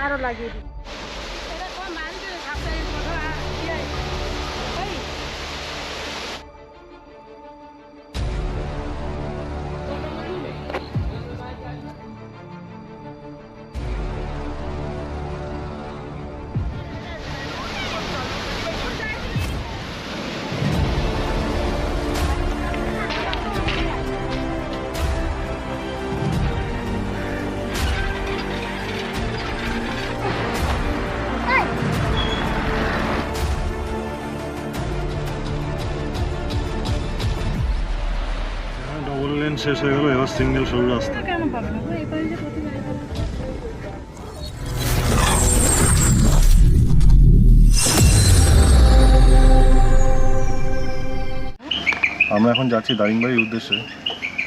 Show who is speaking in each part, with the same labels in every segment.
Speaker 1: আরো লাগিয়ে দিই।
Speaker 2: ডবল লেন শেষ হয়ে গেল, এবার সিঙ্গেল সরু রাস্তা।
Speaker 1: কেন পাবে না এই পাশে প্রতি গাড়ি পাবে।
Speaker 2: আমরা এখন যাচ্ছি দারিংবাড়ির উদ্দেশ্যে।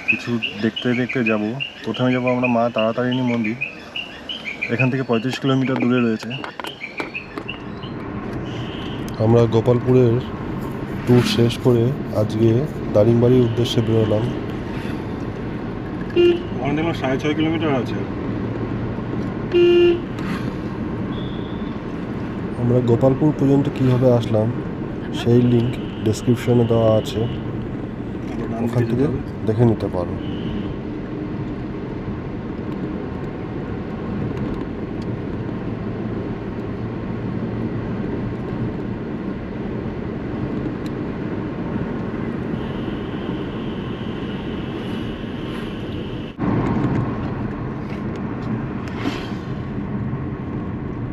Speaker 2: কিছু দেখতে দেখতে যাব। প্রথমে যাব আমরা মা তারাতারিণী মন্দির, এখান থেকে 35 কিলোমিটার দূরে রয়েছে। আমরা গোপালপুরের ট্যুর শেষ করে আজকে দারিংবাড়ির উদ্দেশ্যে বেরোলাম। ওখানে দেখলাম 6.5 কিলোমিটার আছে। আমরা গোপালপুর পর্যন্ত কীভাবে আসলাম সেই লিঙ্ক ডেসক্রিপশনে দেওয়া আছে, ওখান থেকে দেখে নিতে পারো।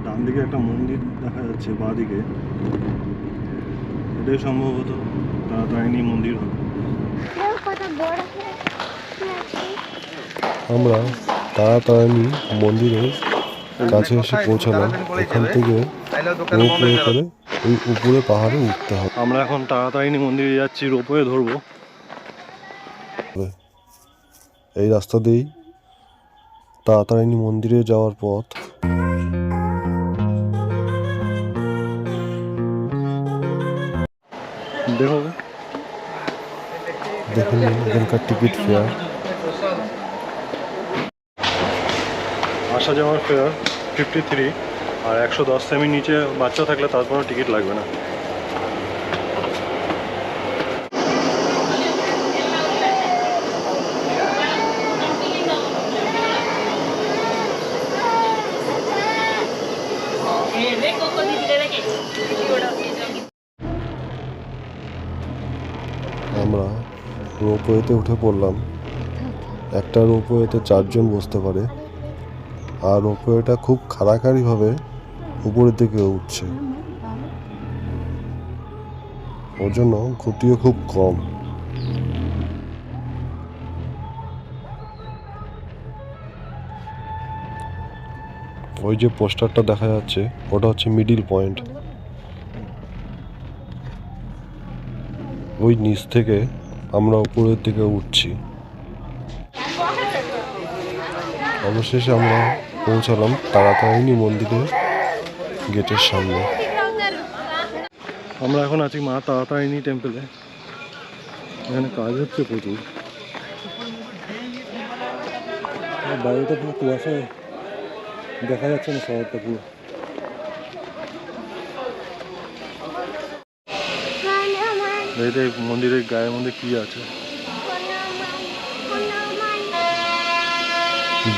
Speaker 2: ডান দিকে একটা মন্দির দেখা যাচ্ছে, বাঁ দিকে এটাই সম্ভবত তারাতারিণী মন্দির হবে। আমরা তারাতারিণী মন্দিরের কাছে এসে পৌঁছালাম। এখান থেকে রোপওয়ে করে ওই উপরে পাহাড়ে উঠতে হবে। আমরা এখন তারাতারিণী মন্দিরে যাচ্ছি, রোপওয়ে ধরবো। এই রাস্তা দিয়েই তারাতারিণী মন্দিরে যাওয়ার পথ। দেখে নিন এখানকার টিকিট ফেয়ার। আসা যাওয়ার ফেয়ার 53, আর 110 সেমির নিচে বাচ্চা থাকলে তার কোনো টিকিট লাগবে না। আমরা রোপওয়েতে উঠে পড়লাম। একটা রোপওয়েতে 4 জন বসতে পারে, আর রোপওয়েটা খুব খাড়াখাড়িভাবে উপরের দিকে উঠছে, ওর জন্য গতিও খুব কম। ওই যে পোস্টারটা দেখা যাচ্ছে ওটা হচ্ছে মিডিল পয়েন্ট। ওই নিচ থেকে আমরা উপরের দিকে উঠছি। অবশেষে আমরা পৌঁছালাম তারাতারিণী মন্দিরের গেটের সামনে। আমরা এখন আছি মা তারাতারিণী টেম্পলে। এখানে কাজ হচ্ছে প্রচুর। বাইরেটা পুরো কুয়াশায় দেখা যাচ্ছে না, শহরটা পুরো। এই মন্দিরের গায়ের মধ্যে কি আছে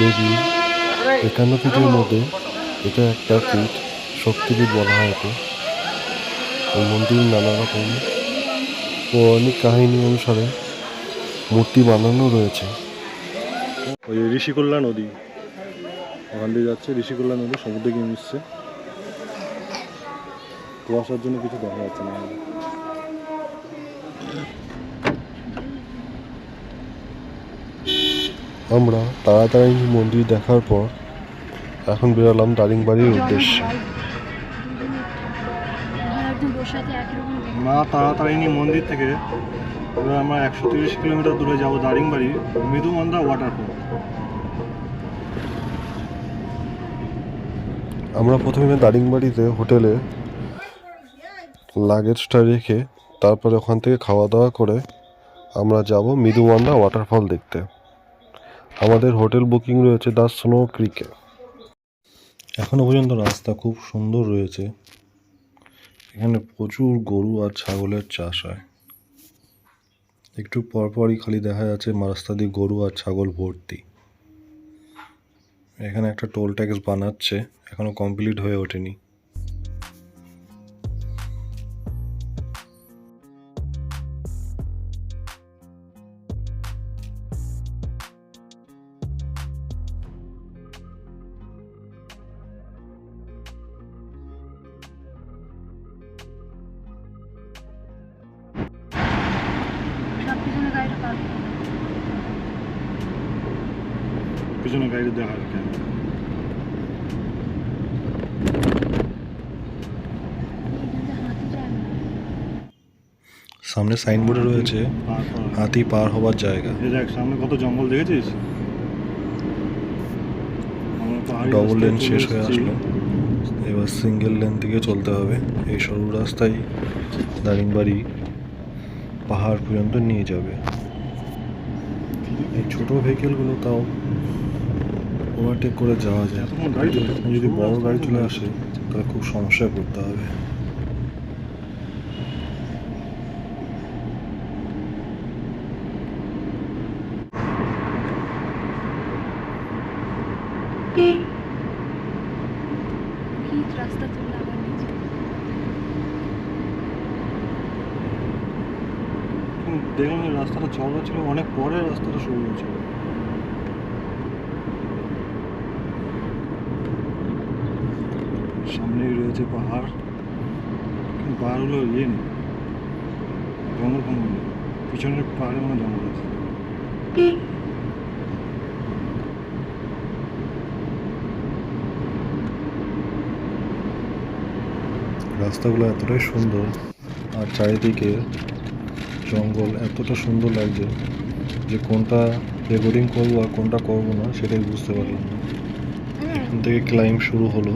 Speaker 2: দেবী 51 ফিটের মধ্যে, এটা একটা পীঠ, শক্তিপীঠ বলা হয় একে। এই মন্দির নানা রকম পৌরাণিক কাহিনী অনুসারে মূর্তি বানানো রয়েছে। ওই ঋষিকল্যা নদী ওখান দিয়ে যাচ্ছে, ঋষিকল্যা নদী সমুদ্রে গিয়ে মিশছে। কুয়াশার জন্য কিছু দেখা যাচ্ছে না। আমরা তারাতারিণী মন্দির দেখার পর এখন বেরোলাম দারিংবাড়ির উদ্দেশ্যে। মা তারাতারিণী মন্দির থেকে এবার আমরা 130 কিলোমিটার দূরে যাব দারিংবাড়ি মৃদুমন্দা ওয়াটারফল। আমরা প্রথমে দারিংবাড়িতে হোটেলে লাগেজটা রেখে তারপরে ওখান থেকে খাওয়া দাওয়া করে আমরা যাব মৃদুমন্দা ওয়াটারফল দেখতে। আমাদের হোটেল বুকিং রয়েছে দ্য স্নো ক্রিকে। এখনো পর্যন্ত রাস্তা খুব সুন্দর রয়েছে। এখানে প্রচুর গরু আর ছাগলের চাষ হয়। একটু পরপরই খালি দেখা যাচ্ছে রাস্তা দিয়ে গরু আর ছাগল ভর্তি। এখানে একটা টোল ট্যাক্স বানাচ্ছে, এখনো কমপ্লিট হয়ে ওঠেনি।
Speaker 1: সব পিছনে গাড়িটা পার
Speaker 2: পিছনে গাড়ি দেখা কেন?
Speaker 1: হাতি যায় না।
Speaker 2: সামনে সাইনবোর্ডে রয়েছে হাতি পার হবার জায়গা।
Speaker 3: দেখ সামনে কত জঙ্গল দেখেছিস?
Speaker 2: ডবল লেন শেষ হয়ে আসলো, এবার সিঙ্গেল লেন থেকে চলতে হবে। এই সরু রাস্তায় দারিংবাড়ি পাহাড় পর্যন্ত নিয়ে যাবে। এই ছোট ভেহিকেলগুলো তাও ওভারটেক করে যাওয়া যায়। যদি বড় গাড়ি চলে আসে তাহলে খুব সমস্যায় পড়তে হবে।
Speaker 1: ভিত রাস্তা চলে আবার নিচে।
Speaker 3: দেখলাম যে রাস্তাটা চওড়া ছিল, অনেক পরে রাস্তাটা সরু হয়েছিল। সামনেই রয়েছে পাহাড়, কিন্তু পাহাড়গুলো ইয়ে নেই, জঙ্গল ফঙ্গল নেই। পিছনের পাহাড়ে মানে জঙ্গল আছে।
Speaker 2: রাস্তাগুলো এতটাই সুন্দর আর চারিদিকে জঙ্গল এতটা সুন্দর লাগছে যে কোনটা রেকর্ডিং করবো আর কোনটা করবো না সেটাই বুঝতে পারলাম না। এখান থেকে ক্লাইম্ব শুরু হলো।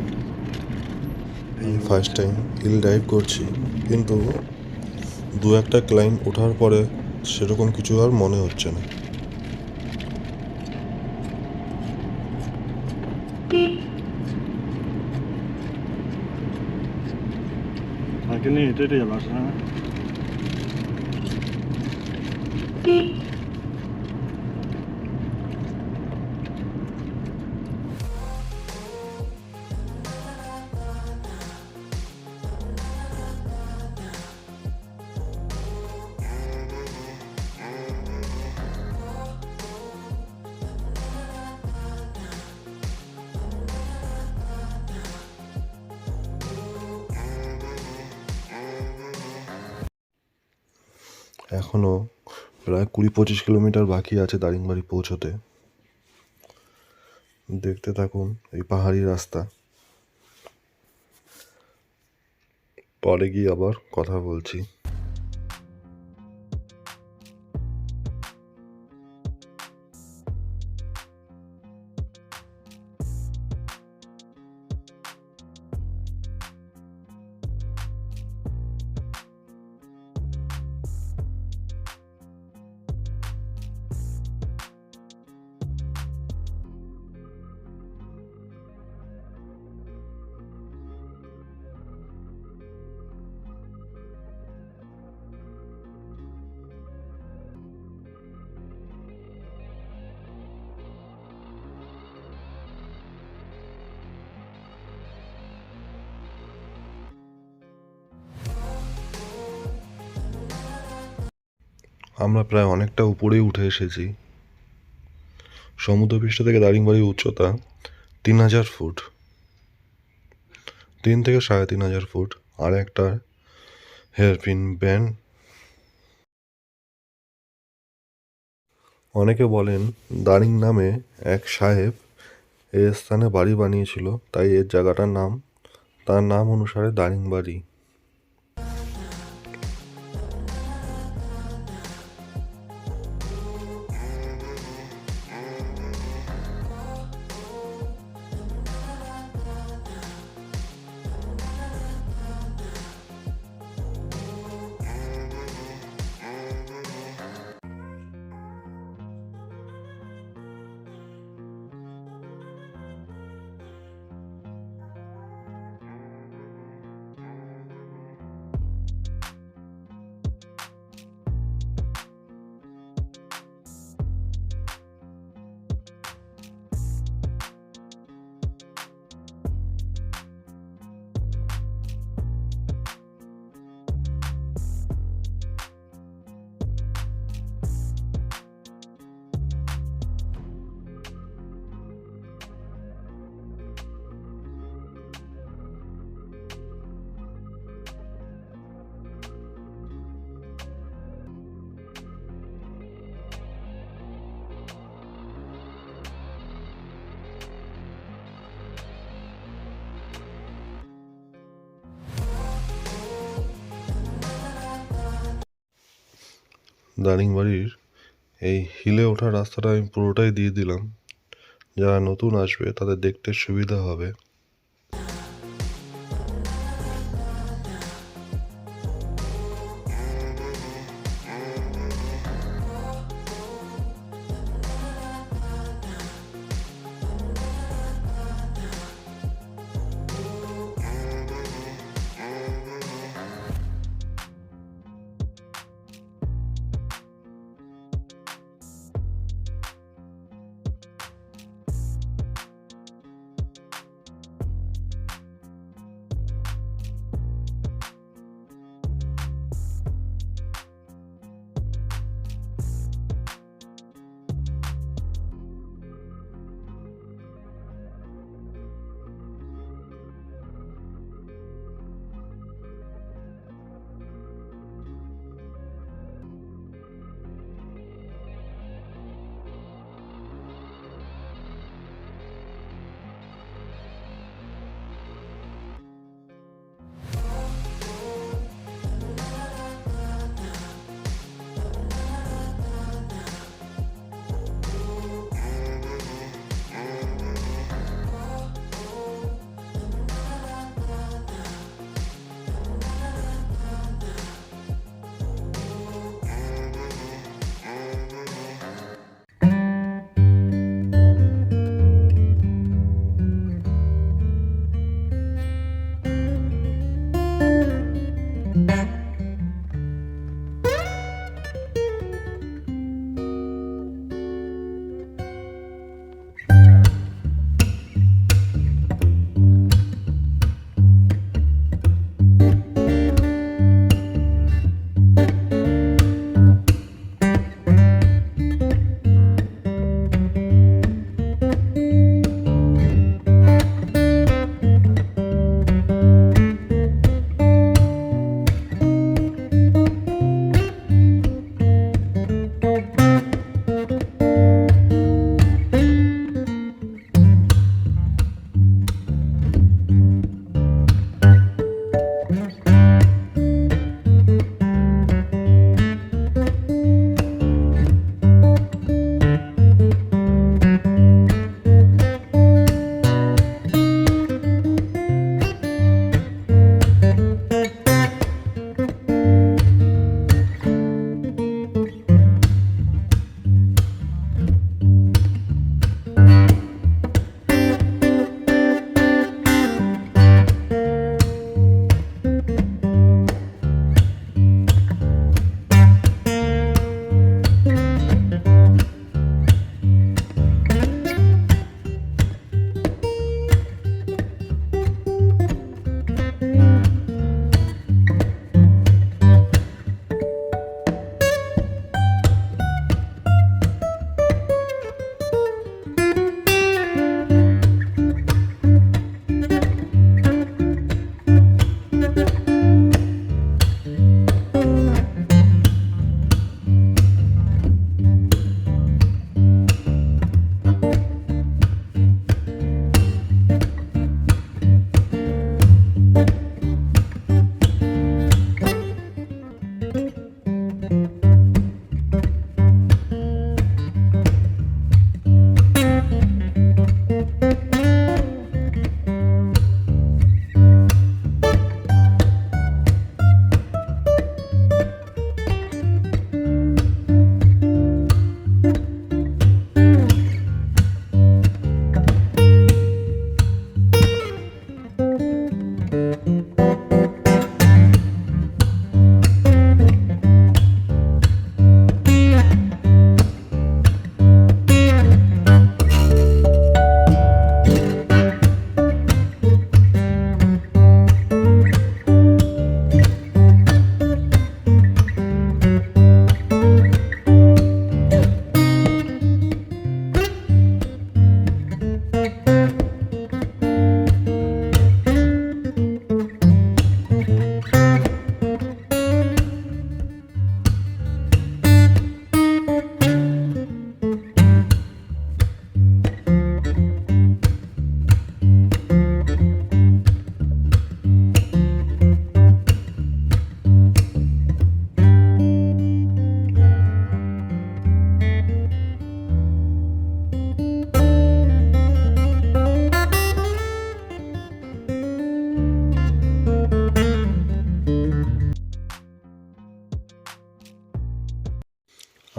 Speaker 4: আমি ফার্স্ট টাইম হিল ডাইভ করছি, কিন্তু দু একটা ক্লাইম্ব ওঠার পরে সেরকম কিছু আর মনে হচ্ছে না।
Speaker 3: সাইকেল নিয়ে হেঁটে হেঁটে যাবে, আসে না?
Speaker 2: এখনো প্রায় 20-25 কিলোমিটার বাকি আছে দারিংবাড়ি পৌঁছতে। দেখতে থাকুন এই পাহাড়ি রাস্তা, পরে গিয়ে আবার কথা বলছি। আমরা প্রায় অনেকটা উপরেই উঠে এসেছি। সমুদ্রপৃষ্ঠ থেকে দারিংবাড়ির উচ্চতা 3000 ফুট, 3 থেকে 3500 ফুট। আর একটা হেয়ারপিন ব্যান্ড। অনেকে বলেন দারিং নামে এক সাহেব এই স্থানে বাড়ি বানিয়েছিল, তাই এর জায়গাটার নাম তার নাম অনুসারে দারিংবাড়ি। দারিংবাড়ির এই হিলে ওঠার রাস্তাটা আমি পুরোটাই দিয়ে দিলাম, যারা নতুন আসবে তাদের দেখতে সুবিধা হবে।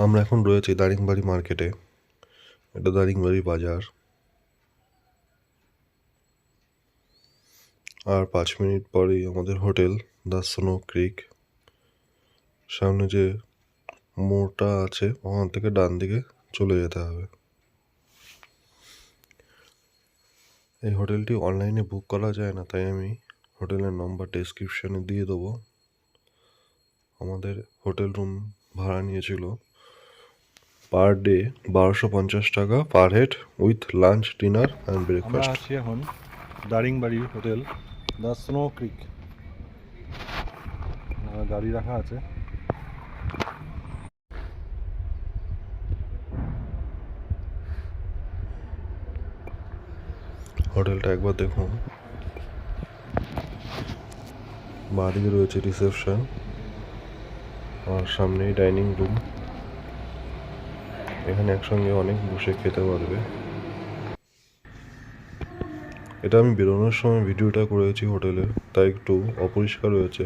Speaker 4: আমরা এখন রয়েছি দারিংবাড়ি মার্কেটে। এটা দারিংবাড়ি বাজার। আর 5 মিনিট পরেই আমাদের হোটেল দ্য স্নো ক্রিক। সামনে যে মোড়টা আছে ওখান থেকে ডান দিকে চলে যেতে হবে। এই হোটেলটি অনলাইনে বুক করা যায় না, তাই আমি হোটেলের নম্বর ডেসক্রিপশনে দিয়ে দেবো। আমাদের হোটেল রুম ভাড়া নিয়েছিল পার ডে 1250 টাকা per head with lunch, dinner and
Speaker 3: আমরা
Speaker 4: ব্রেকফাস্ট।
Speaker 3: আছি এখন দারিংবাড়ি হোটেল দ্য স্নো ক্রিক। গাড়ি রাখা আছে।
Speaker 4: হোটেলটা একবার দেখুন। বাঁদিকে রয়েছে রিসেপশন আর সামনেই ডাইনিং রুম। এখানে একসঙ্গে অনেক বসে খেতে পারবে। এটা আমি বেরোনোর সময় ভিডিওটা করেছি হোটেলের, তাই একটু অপরিষ্কার রয়েছে।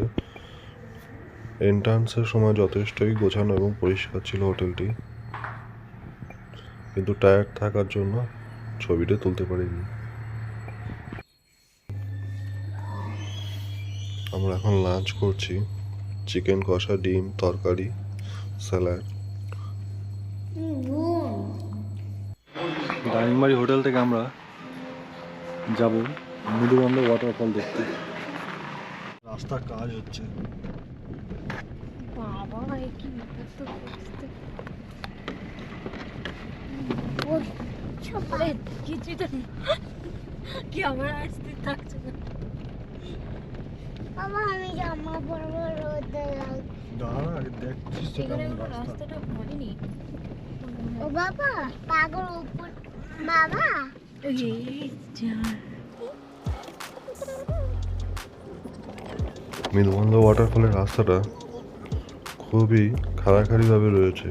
Speaker 4: এন্ট্রান্সের সময় যথেষ্টই গোছানো এবং পরিষ্কার ছিল হোটেলটি, কিন্তু টায়ার্ড থাকার জন্য ছবিটা তুলতে পারিনি। আমরা এখন লাঞ্চ করছি। চিকেন কষা, ডিম, তরকারি, স্যালাড।
Speaker 3: দারিংবাড়ি হোটেল থেকে আমরা যাব মৃদুবন্ধ ওয়াটারফল দেখতে। রাস্তার কাজ হচ্ছে।
Speaker 1: বাবা কি বিপত্ত করতে কিছুই তো নেই কি আমার আসতে থাকছে না।
Speaker 5: বাবা আমি জামা পরবো রোদে লাগবে।
Speaker 3: দাঁড়া আগে দেখছিস তো
Speaker 1: এখানে
Speaker 3: কেমন
Speaker 1: কোনো
Speaker 3: রাস্তা।
Speaker 1: রাস্তাটা হয়নি।
Speaker 5: ও বাবা পাগল উপর বাবা
Speaker 1: এই যা
Speaker 4: মৃদুবন্ধ ওয়াটারফলের রাস্তাটা খুবই খাড়াখাড়িভাবে রয়েছে,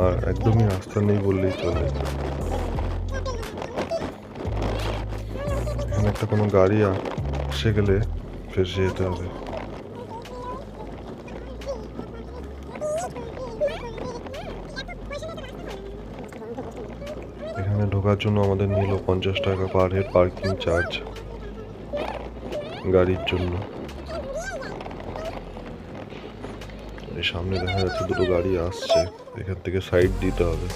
Speaker 4: আর একদমই রাস্তা নেই বললেই চলে। এখানে একটা কোনো গাড়ি এসে গেলে ফেসে যেতে হবে। এখানে ঢোকার জন্য আমাদের নিল 50 টাকা পার হেড পার্কিং চার্জ গাড়ির জন্য। এই সামনে দেখা যাচ্ছে দুটো গাড়ি আসছে, এখান থেকে সাইড দিতে হবে।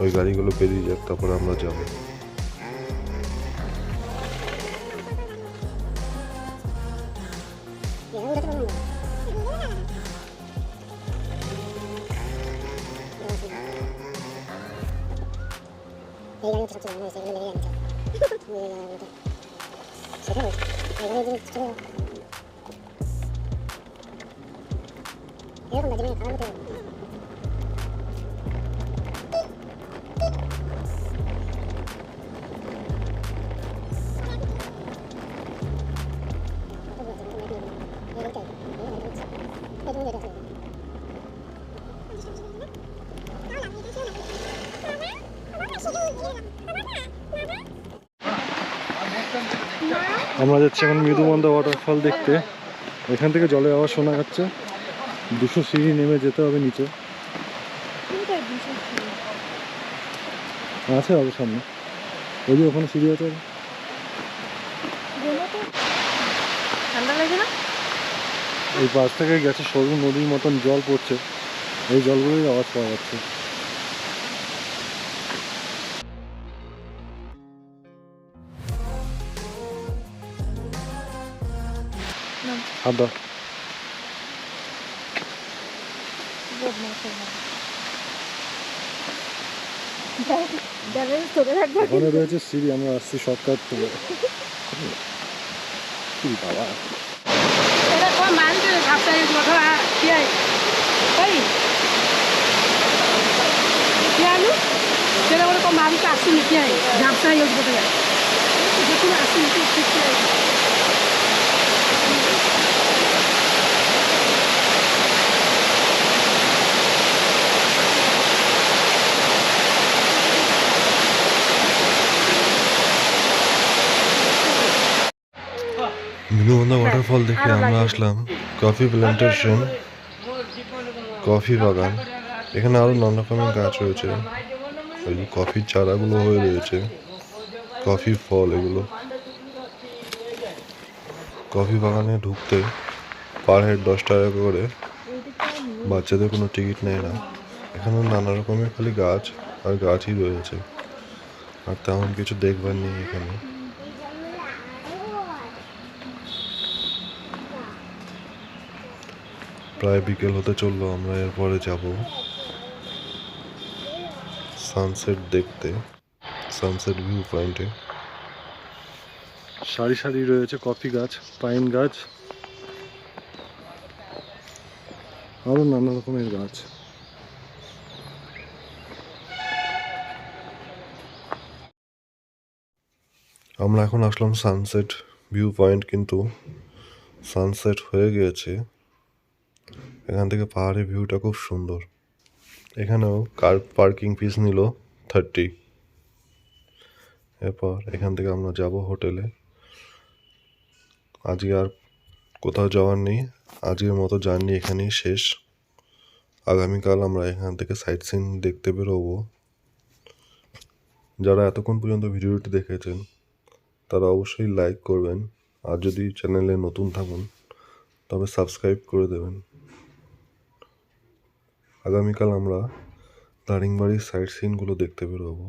Speaker 4: ওই গাড়িগুলো পেরিয়ে যাক, তারপরে আমরা যাব।
Speaker 3: আমরা যাচ্ছি এখন মৃদুবন্ধ ওয়াটারফল দেখতে। এখান থেকে জলের আওয়াজ শোনা যাচ্ছে। 200 সিঁড়ি নেমে যেতে হবে নিচে। আছে আরো সামনে, ওই যে ওখানে সিঁড়ি আছে।
Speaker 1: ঠান্ডা লাগে না?
Speaker 3: এই পাশ থেকে গেছে সরু নদীর মতন জল পড়ছে, এই জলগুলোই আওয়াজ পাওয়া যাচ্ছে। আদা ওখানে রয়েছে সিঁড়ি, আমরা আসছি শর্টকাট থেকে। বাবা
Speaker 1: এরকম মানতে ঝাপটাই কথা কি হয় ওই কি আলু সেটা বলে কম আমি তো আসিনি কি হয় ঝাপটাই ওই কথা যখন আসিনি তো ঠিক হয়।
Speaker 4: মিনুবন্ধা ওয়াটারফল দেখে আমরা আসলাম কফি প্ল্যান্টেশন, কফি বাগান। এখানে আরো নানা রকমের গাছ রয়েছে, ওই যে কফির চারাগুলো হয়ে রয়েছে, কফি ফল এগুলো। কফি বাগানে ঢুকতে পার হেড 10 টাকা করে, বাচ্চাদের কোনো টিকিট নেয় না। এখানে নানা রকমের খালি গাছ আর গাছই রয়েছে, আর তেমন কিছু দেখবার নেই এখানে। প্রায় বিকেল হতে চললো, আমরা এরপরে যাব সানসেট দেখতে, সানসেট ভিউ পয়েন্টে।
Speaker 3: সারি সারি রয়েছে কফি গাছ, পাইন গাছ, আরো নানা রকমের গাছ।
Speaker 4: আমরা এখন আসলাম সানসেট ভিউ পয়েন্ট, কিন্তু সানসেট হয়ে গিয়েছে। এখান থেকে পাহাড়ের ভিউটা খুব সুন্দর। এখানেও কার পার্কিং ফিস নিল 30। এরপর এখান থেকে আমরা যাব হোটেলে। আজকে আর কোথাও যাওয়ার নেই, আজকের মতো জার্নি এখানেই শেষ। আগামীকাল আমরা এখান থেকে সাইট সিন দেখতে বেরোবো। যারা এতক্ষণ পর্যন্ত ভিডিওটি দেখেছেন তারা অবশ্যই লাইক করবেন, আর যদি চ্যানেলে নতুন থাকুন তবে সাবস্ক্রাইব করে দেবেন। আগামীকাল আমরা দারিংবাড়ির সাইট সিনগুলো দেখতে বেরোবো।